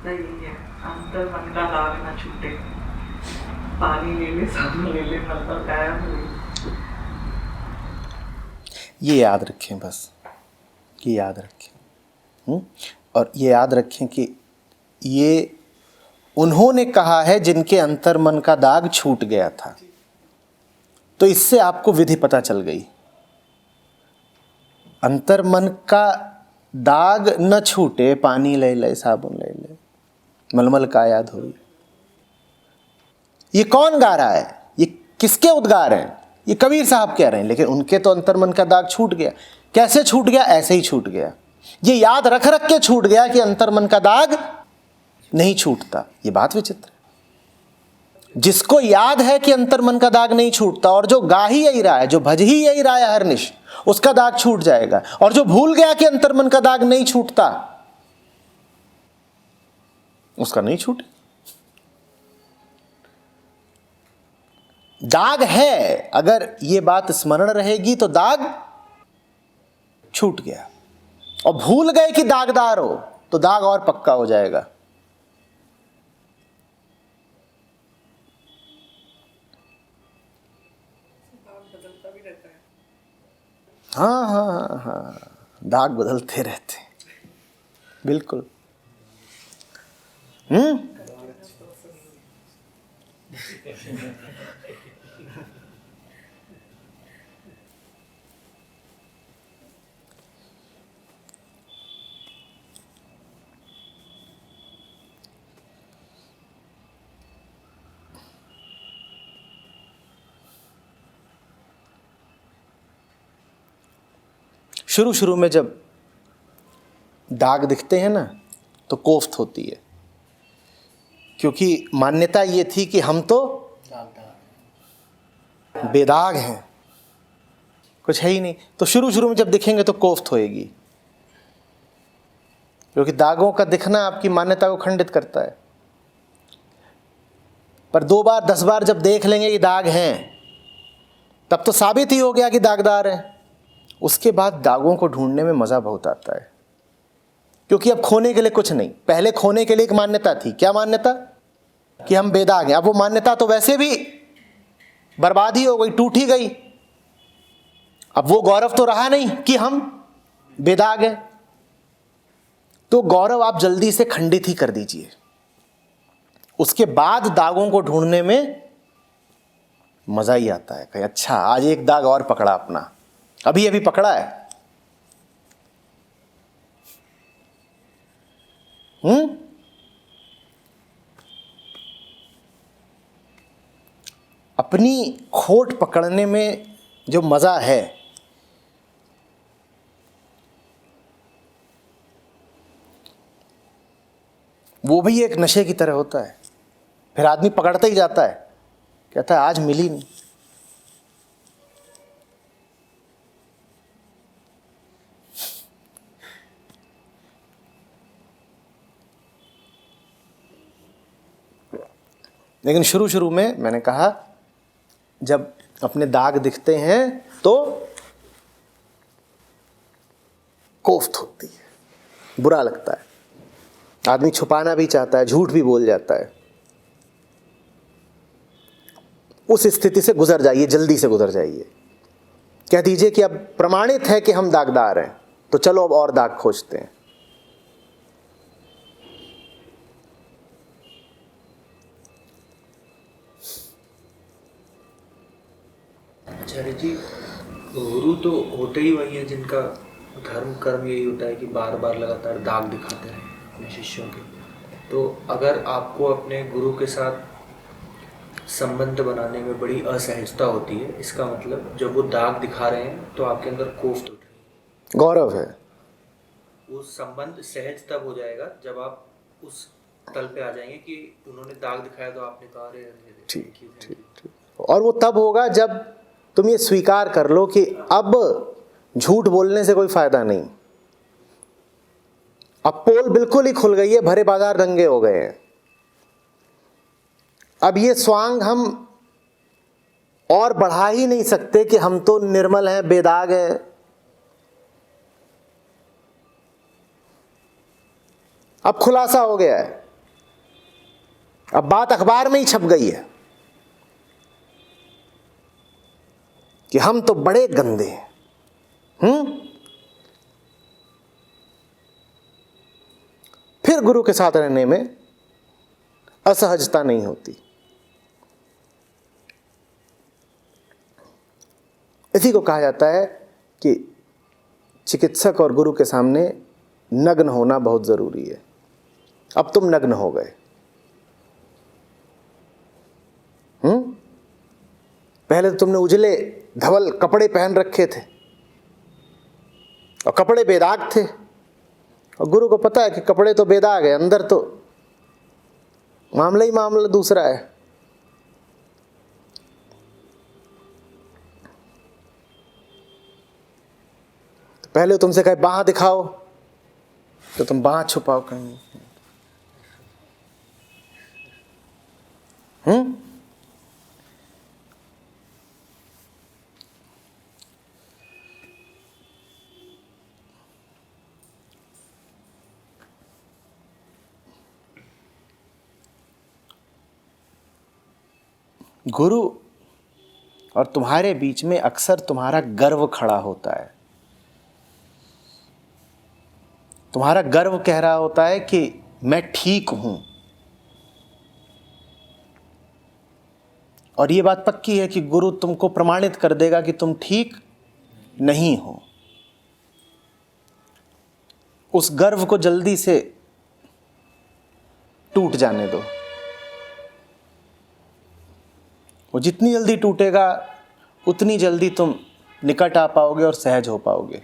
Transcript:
मुद्दा यही है, अंतर मन का दाग ना छूटे। पानी ले ले, साबुन ले ले, मतलब गायब हो गई। ये याद रखें, बस ये याद रखें। और ये याद रखें कि ये उन्होंने कहा है जिनके अंतर मन का दाग छूट गया था। तो इससे आपको विधि पता चल गई। अंतर मन का दाग न छूटे, पानी ले ले, साबुन ले ले, मलमल का याद हो। ये कौन गा रहा है? ये किसके उद्गार हैं? ये कबीर साहब कह रहे हैं। लेकिन उनके तो अंतर मन का दाग छूट गया। कैसे छूट गया? ऐसे ही छूट गया। ये याद रख रख के छूट गया कि अंतर मन का दाग नहीं छूटता। ये बात विचित्र है। जिसको याद है कि अंतर मन का दाग नहीं छूटता और जो गा ही यही रहा है, जो भज ही यही रहा है हर निश, उसका दाग छूट जाएगा। और जो भूल गया कि अंतर मन का दाग नहीं छूटता, उसका नहीं छूटे। दाग है, अगर ये बात स्मरण रहेगी तो दाग छूट गया। और भूल गए कि दागदार हो तो दाग और पक्का हो जाएगा। हाँ हाँ हाँ हाँ, दाग बदलते रहते हैं, बिल्कुल। शुरू शुरू में जब दाग दिखते हैं ना तो कोफ्त होती है, क्योंकि मान्यता ये थी कि हम तो बेदाग हैं, कुछ है ही नहीं। तो शुरू शुरू में जब दिखेंगे तो कोफ्त होएगी, क्योंकि दागों का दिखना आपकी मान्यता को खंडित करता है। पर 2 बार 10 बार जब देख लेंगे कि दाग हैं, तब तो साबित ही हो गया कि दागदार है। उसके बाद दागों को ढूंढने में मज़ा बहुत आता है, क्योंकि अब खोने के लिए कुछ नहीं। पहले खोने के लिए एक मान्यता थी। क्या मान्यता? कि हम बेदाग हैं। अब वो मान्यता तो वैसे भी बर्बाद ही हो गई, टूट ही गई। अब वो गौरव तो रहा नहीं कि हम बेदाग हैं। तो गौरव आप जल्दी से खंडित ही कर दीजिए। उसके बाद दागों को ढूंढने में मज़ा ही आता है। कहीं अच्छा, आज एक दाग और पकड़ा अपना, अभी अभी पकड़ा है। अपनी खोट पकड़ने में जो मज़ा है, वो भी एक नशे की तरह होता है। फिर आदमी पकड़ता ही जाता है, कहता है आज मिली नहीं। लेकिन शुरू शुरू में मैंने कहा, जब अपने दाग दिखते हैं तो कोफ्त होती है, बुरा लगता है, आदमी छुपाना भी चाहता है, झूठ भी बोल जाता है। उस स्थिति से गुजर जाइए, जल्दी से गुजर जाइए। कह दीजिए कि अब प्रमाणित है कि हम दागदार हैं, तो चलो अब और दाग खोजते हैं। आचार्य जी, गुरु तो होते ही वही है जिनका धर्म कर्म यही होता है कि बार बार लगातार दाग दिखाते रहें अपने शिष्यों के। तो अगर आपको अपने गुरु के साथ संबंध बनाने में बड़ी असहजता होती है, इसका मतलब जब वो दाग दिखा रहे हैं तो आपके अंदर कोफ्त उठ रही है, गौरव है। वो संबंध सहज तब हो जाएगा जब आप उस तल पे आ जाएंगे कि उन्होंने दाग दिखाया तो आपने कहा अरे ठीक ठीक ठीक। और वो तब होगा जब तुम ये स्वीकार कर लो कि अब झूठ बोलने से कोई फायदा नहीं। अब पोल बिल्कुल ही खुल गई है, भरे बाजार दंगे हो गए हैं। अब ये स्वांग हम और बढ़ा ही नहीं सकते कि हम तो निर्मल हैं, बेदाग हैं। अब खुलासा हो गया है। अब बात अखबार में ही छप गई है कि हम तो बड़े गंदे हैं। फिर गुरु के साथ रहने में असहजता नहीं होती। इसी को कहा जाता है कि चिकित्सक और गुरु के सामने नग्न होना बहुत जरूरी है। अब तुम नग्न हो गए। पहले तो तुमने उजले धवल कपड़े पहन रखे थे और कपड़े बेदाग थे, और गुरु को पता है कि कपड़े तो बेदाग है, अंदर तो मामला ही मामला दूसरा है। तो पहले तुमसे कहे बांह दिखाओ तो तुम बांह छुपाओ कहीं। गुरु और तुम्हारे बीच में अक्सर तुम्हारा गर्व खड़ा होता है। तुम्हारा गर्व कह रहा होता है कि मैं ठीक हूं, और ये बात पक्की है कि गुरु तुमको प्रमाणित कर देगा कि तुम ठीक नहीं हो। उस गर्व को जल्दी से टूट जाने दो। वो जितनी जल्दी टूटेगा उतनी जल्दी तुम निकट आ पाओगे और सहज हो पाओगे।